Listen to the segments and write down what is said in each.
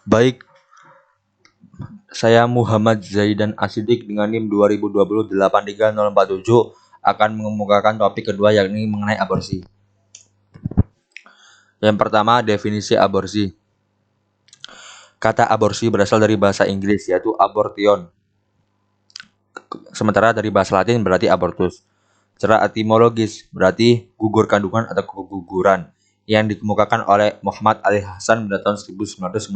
Baik, saya Muhammad Zaidan Asidik dengan NIM 2020-83047 akan mengemukakan topik kedua yakni mengenai aborsi. Yang pertama, definisi aborsi. Kata aborsi berasal dari bahasa Inggris yaitu abortion. Sementara dari bahasa Latin berarti abortus. Secara etimologis berarti gugur kandungan atau keguguran yang dikemukakan oleh Muhammad Ali Hasan pada tahun 1998.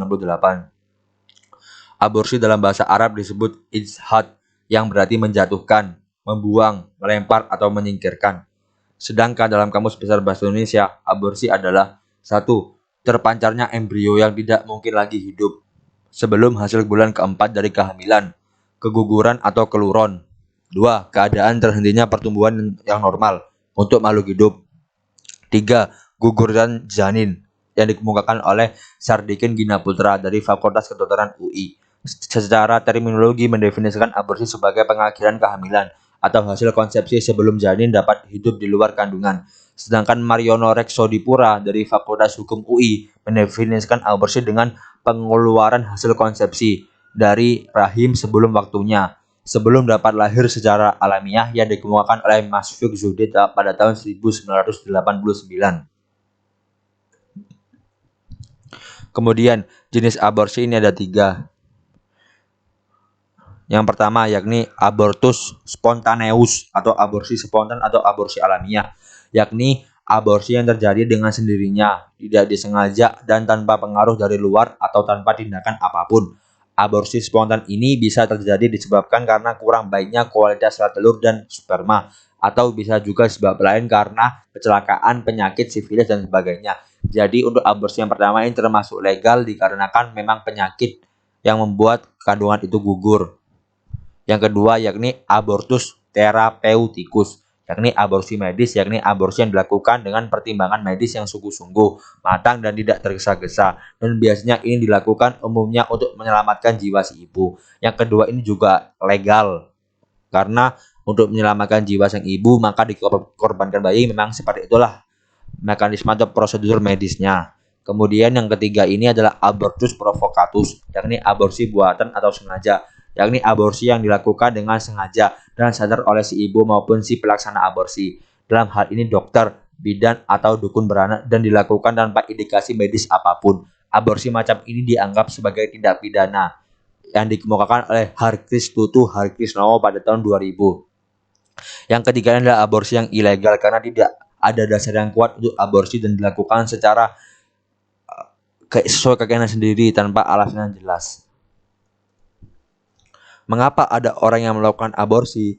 Aborsi dalam bahasa Arab disebut ijhad yang berarti menjatuhkan, membuang, melempar atau menyingkirkan. Sedangkan dalam kamus besar bahasa Indonesia, aborsi adalah 1. Terpancarnya embrio yang tidak mungkin lagi hidup sebelum hasil bulan keempat dari kehamilan, keguguran atau keluron. 2. Keadaan terhentinya pertumbuhan yang normal untuk makhluk hidup. 3. Guguran janin yang dikemukakan oleh Sardikin Gina Putra dari Fakultas Kedokteran UI. Secara terminologi mendefinisikan aborsi sebagai pengakhiran kehamilan atau hasil konsepsi sebelum janin dapat hidup di luar kandungan. Sedangkan Mariono Reksodipura dari Fakultas Hukum UI mendefinisikan aborsi dengan pengeluaran hasil konsepsi dari rahim sebelum waktunya, sebelum dapat lahir secara alamiah yang dikemukakan oleh Masfiq Zuhdi pada tahun 1989. Kemudian jenis aborsi ini ada 3. Yang pertama yakni abortus spontaneus atau aborsi spontan atau aborsi alamiah, yakni aborsi yang terjadi dengan sendirinya, tidak disengaja dan tanpa pengaruh dari luar atau tanpa tindakan apapun. Aborsi spontan ini bisa terjadi disebabkan karena kurang baiknya kualitas sel telur dan sperma, atau bisa juga sebab lain karena kecelakaan, penyakit, sifilis dan sebagainya. Jadi untuk aborsi yang pertama ini termasuk legal dikarenakan memang penyakit yang membuat kandungan itu gugur. Yang kedua yakni abortus terapeutikus, yakni aborsi medis, yakni aborsi yang dilakukan dengan pertimbangan medis yang sungguh-sungguh, matang dan tidak tergesa-gesa, dan biasanya ini dilakukan umumnya untuk menyelamatkan jiwa si ibu. Yang kedua ini juga legal, karena untuk menyelamatkan jiwa sang ibu maka dikorbankan bayi, memang seperti itulah mekanisme atau prosedur medisnya. Kemudian yang ketiga ini adalah abortus provocatus, yakni aborsi buatan atau sengaja, yakni aborsi yang dilakukan dengan sengaja dan sadar oleh si ibu maupun si pelaksana aborsi. Dalam hal ini dokter, bidan atau dukun beranak dan dilakukan tanpa indikasi medis apapun. Aborsi macam ini dianggap sebagai tindak pidana yang dikemukakan oleh Harkris Tutu Harkrisnowo pada tahun 2000. Yang ketiga adalah aborsi yang ilegal karena tidak ada dasar yang kuat untuk aborsi dan dilakukan secara sesuai keinginan sendiri tanpa alasan yang jelas. Mengapa ada orang yang melakukan aborsi?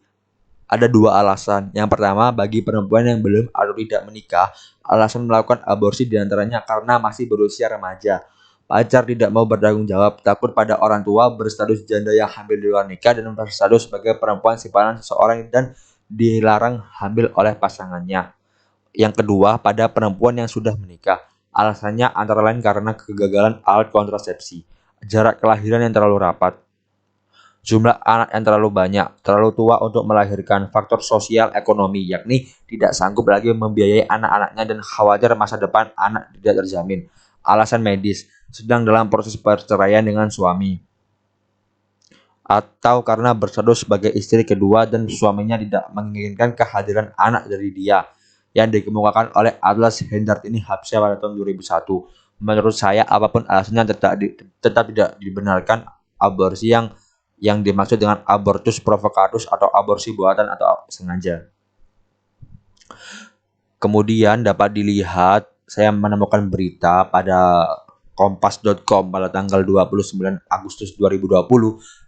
Ada 2 alasan. Yang pertama, bagi perempuan yang belum atau tidak menikah, alasan melakukan aborsi diantaranya karena masih berusia remaja. Pacar tidak mau bertanggung jawab, takut pada orang tua, berstatus janda yang hamil di luar nikah, dan berstatus sebagai perempuan simpanan seseorang dan dilarang hamil oleh pasangannya. Yang kedua, pada perempuan yang sudah menikah, alasannya antara lain karena kegagalan alat kontrasepsi, jarak kelahiran yang terlalu rapat, jumlah anak yang terlalu banyak, terlalu tua untuk melahirkan, faktor sosial ekonomi, yakni tidak sanggup lagi membiayai anak-anaknya dan khawatir masa depan anak tidak terjamin. Alasan medis, sedang dalam proses perceraian dengan suami, atau karena berstatus sebagai istri kedua dan suaminya tidak menginginkan kehadiran anak dari dia, yang dikemukakan oleh Atlas Hendartini Habsyah pada tahun 2001. Menurut saya, apapun alasannya tetap tidak dibenarkan aborsi yang dimaksud dengan abortus provocatus atau aborsi buatan atau sengaja. Kemudian dapat dilihat, saya menemukan berita pada kompas.com pada tanggal 29 Agustus 2020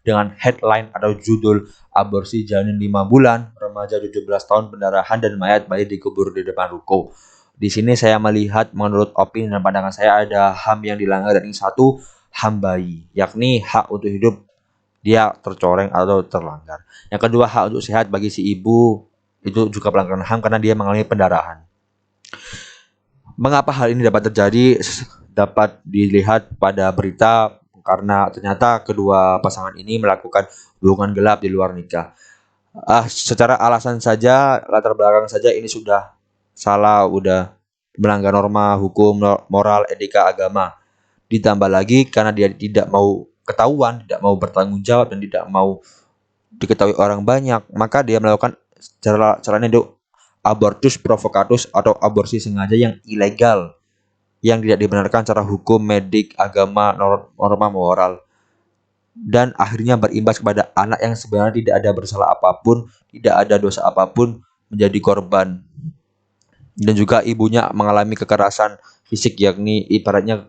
dengan headline atau judul aborsi janin 5 bulan, remaja 17 tahun pendarahan dan mayat bayi dikubur di depan ruko. Di sini saya melihat menurut opini dan pandangan saya ada HAM yang dilanggar, yakni 1, HAM bayi, yakni hak untuk hidup dia tercoreng atau terlanggar. Yang kedua, hak untuk sehat bagi si ibu itu juga pelanggaran HAM karena dia mengalami pendarahan. Mengapa hal ini dapat terjadi? Dapat dilihat pada berita karena ternyata kedua pasangan ini melakukan hubungan gelap di luar nikah. Secara alasan saja, latar belakang saja ini sudah salah, udah melanggar norma hukum, moral, etika, agama. Ditambah lagi karena dia tidak mau ketahuan, tidak mau bertanggung jawab, dan tidak mau diketahui orang banyak, maka dia melakukan caranya itu abortus provokatus atau aborsi sengaja yang ilegal, yang tidak dibenarkan secara hukum, medik, agama, norma moral, dan akhirnya berimbas kepada anak yang sebenarnya tidak ada bersalah apapun, tidak ada dosa apapun, menjadi korban. Dan juga ibunya mengalami kekerasan fisik, yakni ibaratnya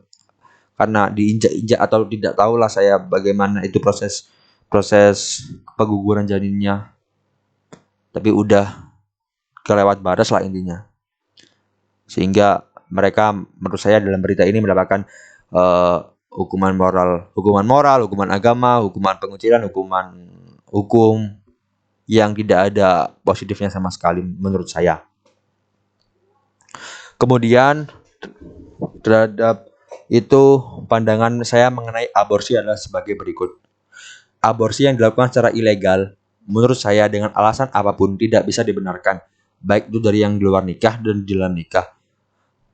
karena diinjak-injak atau tidak tahulah saya bagaimana itu proses proses pengguguran janinnya, tapi udah kelewat batas lah intinya, sehingga mereka menurut saya dalam berita ini mendapatkan hukuman moral, hukuman agama, hukuman pengucilan, hukum yang tidak ada positifnya sama sekali menurut saya. Kemudian terhadap itu, pandangan saya mengenai aborsi adalah sebagai berikut. Aborsi yang dilakukan secara ilegal menurut saya dengan alasan apapun tidak bisa dibenarkan, baik itu dari yang di luar nikah dan di dalam nikah.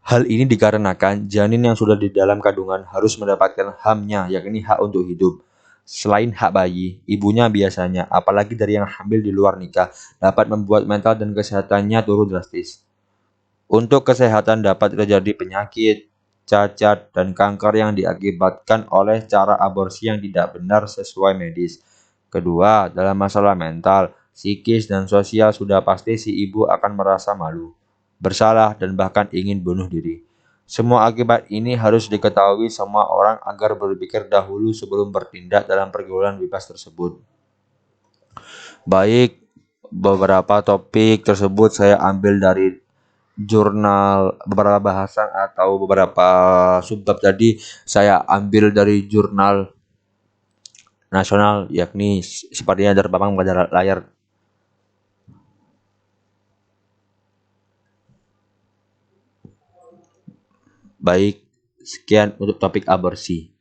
Hal ini dikarenakan janin yang sudah di dalam kandungan harus mendapatkan HAM-nya, yakni hak untuk hidup. Selain hak bayi, ibunya biasanya, apalagi dari yang hamil di luar nikah, dapat membuat mental dan kesehatannya turun drastis. Untuk kesehatan dapat terjadi penyakit, cacat, dan kanker yang diakibatkan oleh cara aborsi yang tidak benar sesuai medis. Kedua, dalam masalah mental, psikis, dan sosial sudah pasti si ibu akan merasa malu, bersalah, dan bahkan ingin bunuh diri. Semua akibat ini harus diketahui semua orang agar berpikir dahulu sebelum bertindak dalam pergaulan bebas tersebut. Baik, beberapa topik tersebut saya ambil dari jurnal, beberapa bahasan atau beberapa subbab tadi saya ambil dari jurnal nasional, yakni sepertinya terpampang pada layar. Baik, sekian untuk topik aborsi.